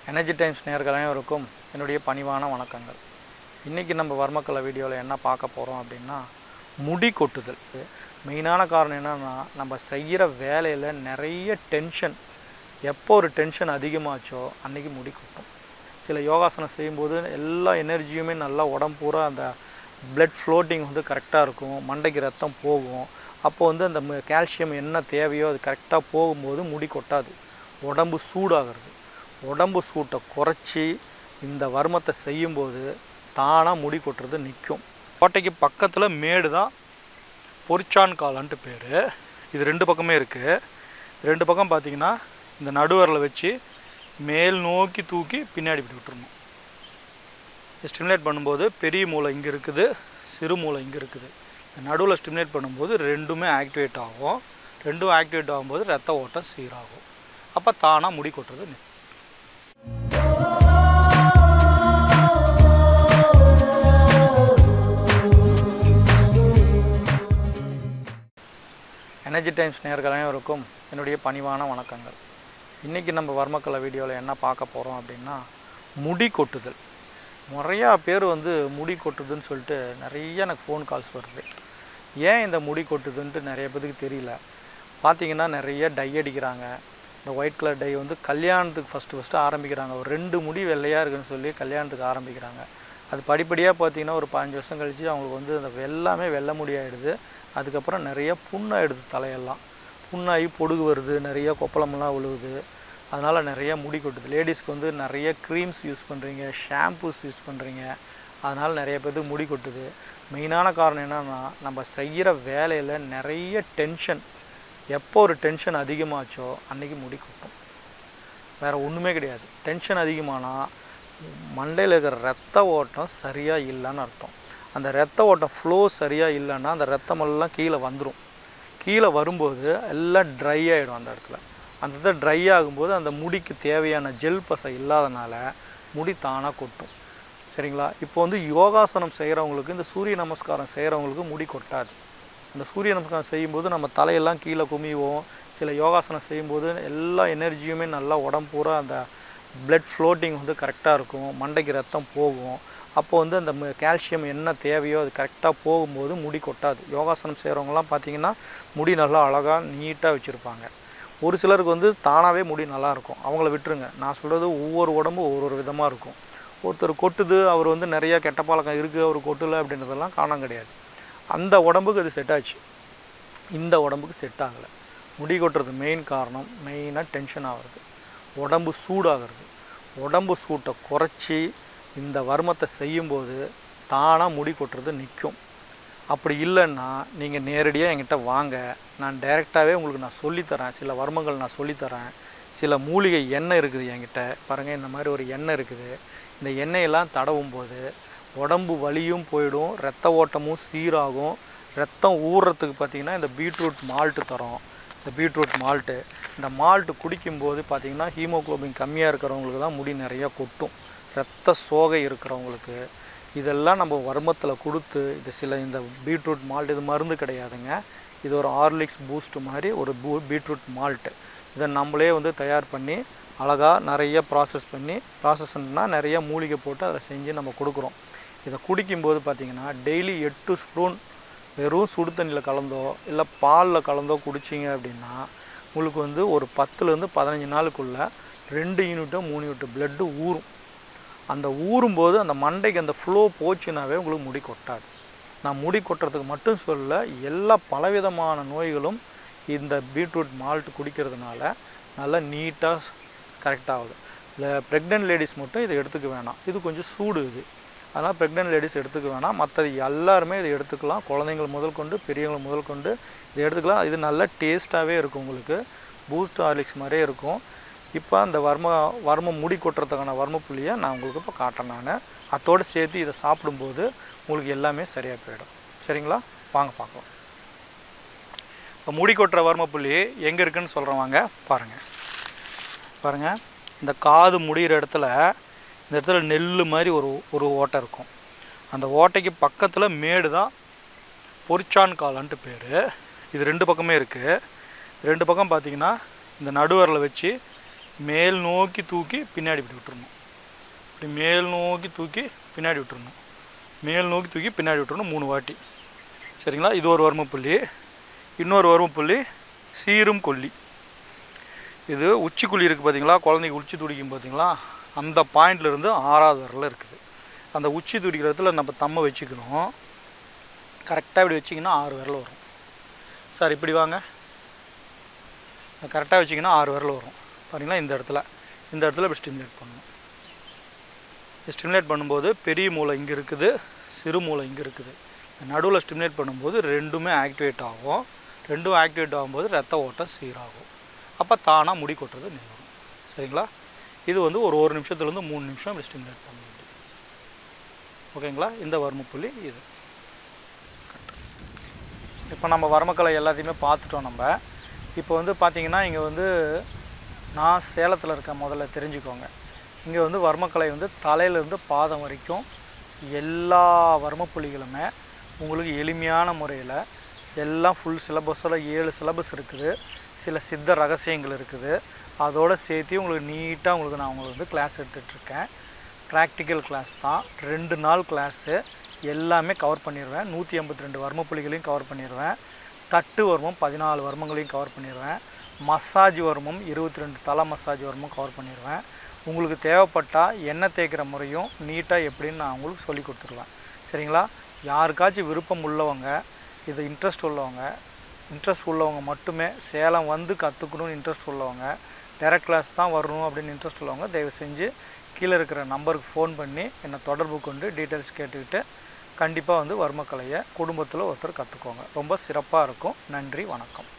Energy times நேயர்கள் அனைவருக்கும் என்னுடைய பணிவான வணக்கங்கள். இன்றைக்கி நம்ம வர்மக்கலை வீடியோவில் என்ன பார்க்க போகிறோம் அப்படின்னா, முடி கொட்டுதல். மெயினான காரணம் என்னென்னா, நம்ம செய்கிற வேலையில் நிறைய டென்ஷன். எப்போ ஒரு டென்ஷன் அதிகமாச்சோ அன்றைக்கி முடி கொட்டும். சில யோகாசனம் செய்யும்போது எல்லா எனர்ஜியுமே நல்லா உடம்பு பூரா அந்த பிளட் ஃப்ளோட்டிங் கரெக்டாக இருக்கும், மண்டைக்கு ரத்தம் போகும். அப்போ அந்த கால்சியம் என்ன தேவையோ அது கரெக்டாக போகும்போது முடி கொட்டாது. உடம்பு சூடாகிறது. உடம்பு சூட்டை குறைச்சி இந்த வர்மத்தை செய்யும்போது தானாக முடி கொட்டுறது நிற்கும். கோட்டைக்கு பக்கத்தில் மேடு தான் பொரிச்சான் காலன்ட்டு பேர். இது ரெண்டு பக்கமே இருக்குது. ரெண்டு பக்கம் பார்த்திங்கன்னா இந்த நடுவரில் வச்சு மேல் நோக்கி தூக்கி பின்னாடி இப்படி விட்டுருணும். ஸ்டிமுலேட் பண்ணும்போது பெரிய மூளை இங்கே இருக்குது, சிறு மூளை இங்கே இருக்குது. இந்த நடுவில் ஸ்டிமுலேட் பண்ணும்போது ரெண்டுமே ஆக்டிவேட் ஆகும். ரெண்டும் ஆக்டிவேட் ஆகும்போது ரத்த ஓட்டம் சீராகும். அப்போ தானாக முடி கொட்டுறது நிற்கும். எனர்ஜி டைம்ஸ் நேயர்கள் அனைவருக்கும் என்னுடைய பணிவான வணக்கங்கள். இன்றைக்கி நம்ம வர்மக்கலை வீடியோவில் என்ன பார்க்க போகிறோம் அப்படின்னா, முடி கொட்டுதல். நிறையா பேர் முடி கொட்டுதுன்னு சொல்லிட்டு நிறைய எனக்கு ஃபோன் கால்ஸ் வருது. ஏன் இந்த முடி கொட்டுதுன்ட்டு நிறைய பேருக்கு தெரியல. பார்த்திங்கன்னா நிறைய டை அடிக்கிறாங்க. இந்த ஒயிட் கலர் டை கல்யாணத்துக்கு ஃபஸ்ட்டு ஆரம்பிக்கிறாங்க. ஒரு 2 முடி வெள்ளையாக இருக்குதுன்னு சொல்லி கல்யாணத்துக்கு ஆரம்பிக்கிறாங்க. அது படிப்படியாக பார்த்திங்கன்னா ஒரு 5 வருஷம் கழித்து அவங்களுக்கு அந்த எல்லாமே வெள்ளை முடியாகிடுது. அதுக்கப்புறம் நிறைய புண்ணாயிடுது. தலையெல்லாம் புண்ணாகி பொடுகு வருது, நிறைய கொப்பளமெல்லாம் விழுவுது. அதனால் நிறைய முடி கொட்டுது. லேடிஸ்க்கு நிறைய க்ரீம்ஸ் யூஸ் பண்ணுறீங்க, ஷாம்பூஸ் யூஸ் பண்ணுறீங்க, அதனால் நிறைய பேருக்கு முடி கொட்டுது. மெயினான காரணம் என்னென்னா, நம்ம செய்கிற வேலையில் நிறைய டென்ஷன். எப்போ ஒரு டென்ஷன் அதிகமாச்சோ அன்றைக்கி முடி கொட்டும். வேறு ஒன்றுமே கிடையாது. டென்ஷன் அதிகமானால் மண்டையில் இருக்கிற ரத்த ஓட்டம் சரியாக இல்லைன்னு அர்த்தம். அந்த ரத்த ஓட்டம் ஃப்ளோ சரியாக இல்லைன்னா அந்த ரத்தமெல்லாம் கீழே வந்துடும். கீழே வரும்போது எல்லாம் ட்ரை ஆகிடும். அந்த இடத்துல அந்த ட்ரை ஆகும்போது அந்த முடிக்கு தேவையான ஜெல் பசை இல்லாதனால முடி தானாக கொட்டும். சரிங்களா? இப்போ யோகாசனம் செய்கிறவங்களுக்கு, இந்த சூரிய நமஸ்காரம் செய்கிறவங்களுக்கு முடி கொட்டாது. அந்த சூரிய நமஸ்காரம் செய்யும்போது நம்ம தலையெல்லாம் கீழே குமிவோம். சில யோகாசனம் செய்யும்போது எல்லா எனர்ஜியுமே நல்லா உடம்பு பூரா அந்த பிளட் ஃப்ளோட்டிங் கரெக்டாக இருக்கும், மண்டைக்கு ரத்தம் போகும். அப்போது அந்த கால்சியம் என்ன தேவையோ அது கரெக்டாக போகும்போது முடி கொட்டாது. யோகாசனம் செய்கிறவங்களாம் பார்த்திங்கன்னா முடி நல்லா அழகாக நீட்டாக வச்சுருப்பாங்க. ஒரு சிலருக்கு தானாகவே முடி நல்லாயிருக்கும். அவங்கள விட்டுருங்க. நான் சொல்கிறது ஒவ்வொரு உடம்பும் ஒவ்வொரு விதமாக இருக்கும். ஒருத்தர் கொட்டுது, அவர் நிறையா கெட்ட பழக்கம் இருக்குது, அவர் கொட்டலை அப்படின்றதெல்லாம் காரணம் கிடையாது. அந்த உடம்புக்கு அது செட் ஆச்சு, இந்த உடம்புக்கு செட் ஆகலை. முடி கொட்டுறது மெயின் காரணம் மெயினாக டென்ஷன் ஆகிறது, உடம்பு சூடாகிறது. உடம்பு சூட்டை குறைச்சி இந்த வர்மத்தை செய்யும்போது தானாக முடி கொட்டுறது நிற்கும். அப்படி இல்லைன்னா நீங்கள் நேரடியாக என்கிட்ட வாங்க, நான் டைரெக்டாகவே உங்களுக்கு நான் சொல்லித்தரேன். சில வர்மங்கள் நான் சொல்லித்தரேன். சில மூலிகை எண்ணெய் இருக்குது என்கிட்ட. பாருங்கள், இந்த மாதிரி ஒரு எண்ணெய் இருக்குது. இந்த எண்ணெயெல்லாம் தடவும் போது உடம்பு வலியும் போயிடும், ரத்த ஓட்டமும் சீராகும். ரத்தம் ஊறுறதுக்கு பார்த்திங்கன்னா இந்த பீட்ரூட் மால்ட்டு தரோம். இந்த பீட்ரூட் மால்ட்டு, இந்த மால்ட்டு குடிக்கும்போது பார்த்திங்கன்னா ஹீமோக்ளோபின் கம்மியாக இருக்கிறவங்களுக்கு தான் முடி நிறையா கொட்டும். ரத்த சோகை இருக்கிறவங்களுக்கு இதெல்லாம் நம்ம வர்மத்தில் கொடுத்து, இந்த பீட்ரூட் மால்ட் இது மருந்து கிடையாதுங்க. இது ஒரு ஹார்லிக்ஸ் பூஸ்ட் மாதிரி ஒரு பீட்ரூட் மால்ட்டு. இதை நம்மளே தயார் பண்ணி அழகாக நிறைய ப்ராசஸ்னா நிறைய மூலிகை போட்டு அதை செஞ்சு நம்ம கொடுக்குறோம். இதை குடிக்கும்போது பார்த்திங்கன்னா டெய்லி 8 ஸ்பூன் வெறும் சுடு தண்ணியில் கலந்தோ இல்லை பாலில் கலந்தோ குடிச்சிங்க அப்படின்னா உங்களுக்கு ஒரு 10லேருந்து 15 நாளுக்குள்ளே 2 யூனிட்டோ 3 யூனிட் பிளட்டு ஊறும். அந்த ஊறும்போது அந்த மண்டைக்கு அந்த ஃப்ளோ போச்சுனாவே உங்களுக்கு முடி கொட்டாது. நான் முடி கொட்டுறதுக்கு மட்டும் சொல்லல, எல்லா பலவிதமான நோய்களும் இந்த பீட்ரூட் மால்ட் குடிக்கிறதுனால நல்லா நீட்டாக கரெக்டாகுது. இல்லை ப்ரெக்னென்ட் லேடிஸ் மட்டும் இதை எடுத்துக்க வேணாம். இது கொஞ்சம் சூடு இது, அதனால் ப்ரெக்னென்ட் லேடிஸ் எடுத்துக்க வேணாம். மற்றது எல்லாருமே இதை எடுத்துக்கலாம். குழந்தைங்கள் முதல் கொண்டு பெரியவங்களை முதல் கொண்டு இதை எடுத்துக்கலாம். இது நல்ல டேஸ்ட்டாகவே இருக்கும். உங்களுக்கு பூஸ்ட் ஹார்லிக்ஸ் மாதிரியே இருக்கும். இப்போ அந்த வர்மம் முடி கொட்டுறதுக்கான வர்மப்புள்ளியை நான் உங்களுக்கு இப்போ காட்டுறேன். நான் அதோடு சேர்த்து இதை சாப்பிடும்போது உங்களுக்கு எல்லாமே சரியாக போயிடும். சரிங்களா? வாங்க பார்க்கலாம். இப்போ முடி கொட்டுற வர்மப்புள்ளி எங்கே இருக்குதுன்னு சொல்கிறேன், வாங்க பாருங்கள். இந்த காது முடிகிற இடத்துல, இந்த இடத்துல நெல் மாதிரி ஒரு ஓட்டை இருக்கும். அந்த ஓட்டைக்கு பக்கத்தில் மேடு தான் பொரிச்சான் காலன்ட்டு பேர். இது ரெண்டு பக்கமே இருக்குது. ரெண்டு பக்கம் பார்த்திங்கன்னா இந்த நடுவரில் வச்சு மேல் நோக்கி தூக்கி பின்னாடி இப்படி விட்டுறணும். இப்படி மேல் நோக்கி தூக்கி பின்னாடி விட்டுறணும். மேல் நோக்கி தூக்கி பின்னாடி விட்டுறணும் 3 வாட்டி. சரிங்களா? இது ஒரு வர்ம புள்ளி. இன்னொரு வர்ம புள்ளி சீரும் கொல்லி. இது உச்சிக்குழி இருக்குது பார்த்தீங்களா, குழந்தைக்கு உச்சி துடிக்கும் பார்த்தீங்களா, அந்த பாயிண்ட்லேருந்து 6வது விரலில் இருக்குது. அந்த உச்சி துடிக்கிற இடத்துல நம்ம தம்மை வச்சுக்கணும். கரெக்டாக இப்படி வச்சிங்கன்னா 6 விரல் வரும். சார் இப்படி வாங்க, கரெக்டாக வச்சிங்கன்னா 6 விரல் வரும். பாருங்களா, இந்த இடத்துல இப்படி ஸ்டிமுலேட் பண்ணணும். ஸ்டிமுலேட் பண்ணும்போது பெரிய மூளை இங்கே இருக்குது, சிறு மூளை இங்கே இருக்குது. நடுவில் ஸ்டிமுலேட் பண்ணும்போது ரெண்டுமே ஆக்டிவேட் ஆகும். ரெண்டும் ஆக்டிவேட் ஆகும்போது ரத்த ஓட்டம் சீராகும். அப்போ தானாக முடி கொட்டுறது நின்றுடும். சரிங்களா? இது வந்து ஒரு 1 நிமிஷத்துலேருந்து 3 நிமிஷம் இப்படி ஸ்டிமுலேட் பண்ண முடியும். ஓகேங்களா? இந்த வர்மப்புள்ளி இது. இப்போ நம்ம வர்மக்கலை எல்லாத்தையுமே பார்த்துட்டோம். நம்ம இப்போ வந்து பார்த்திங்கன்னா இங்கே வந்து நான் சேலத்தில் இருக்க, முதல்ல தெரிஞ்சுக்கோங்க. இங்கே வந்து வர்மக்கலை வந்து தலையிலேருந்து பாதம் வரைக்கும் எல்லா வர்மப்புள்ளிகளுமே உங்களுக்கு எளிமையான முறையில் எல்லாம் ஃபுல் சிலபஸோட 7 சிலபஸ் இருக்குது. சில சித்த ரகசியங்கள் இருக்குது. அதோடு சேர்த்து உங்களுக்கு நீட்டாக நான் உங்களுக்கு வந்து கிளாஸ் எடுத்துகிட்ருக்கேன். ப்ராக்டிக்கல் கிளாஸ் தான். 2 நாள் கிளாஸு எல்லாமே கவர் பண்ணிடுவேன். 182 வர்மப்புள்ளிகளையும் கவர் பண்ணிடுவேன். தட்டு வர்மம் 14 வர்மங்களையும் கவர் பண்ணிடுவேன். மசாஜ் வர்மம் 22 தலை மசாஜ் வர்மம் கவர் பண்ணிடுவேன். உங்களுக்கு தேவைப்பட்டால் எண்ணெய் தேய்க்கிற முறையும் நீட்டாக எப்படின்னு நான் உங்களுக்கு சொல்லி கொடுத்துருவேன். சரிங்களா? யாருக்காச்சும் விருப்பம் உள்ளவங்க, இது இன்ட்ரெஸ்ட் உள்ளவங்க மட்டுமே சேலம் வந்து கற்றுக்கணும்னு இன்ட்ரெஸ்ட் உள்ளவங்க, டைரக்ட் கிளாஸ் தான் வரணும் அப்படின்னு இன்ட்ரெஸ்ட் உள்ளவங்க தயவு செஞ்சு கீழே இருக்கிற நம்பருக்கு ஃபோன் பண்ணி என்னை தொடர்பு கொண்டு டீட்டெயில்ஸ் கேட்டுக்கிட்டு கண்டிப்பாக வந்து வர்மக்கலையை குடும்பத்தில் ஒருத்தர் கற்றுக்கோங்க. ரொம்ப சிறப்பாக இருக்கும். நன்றி, வணக்கம்.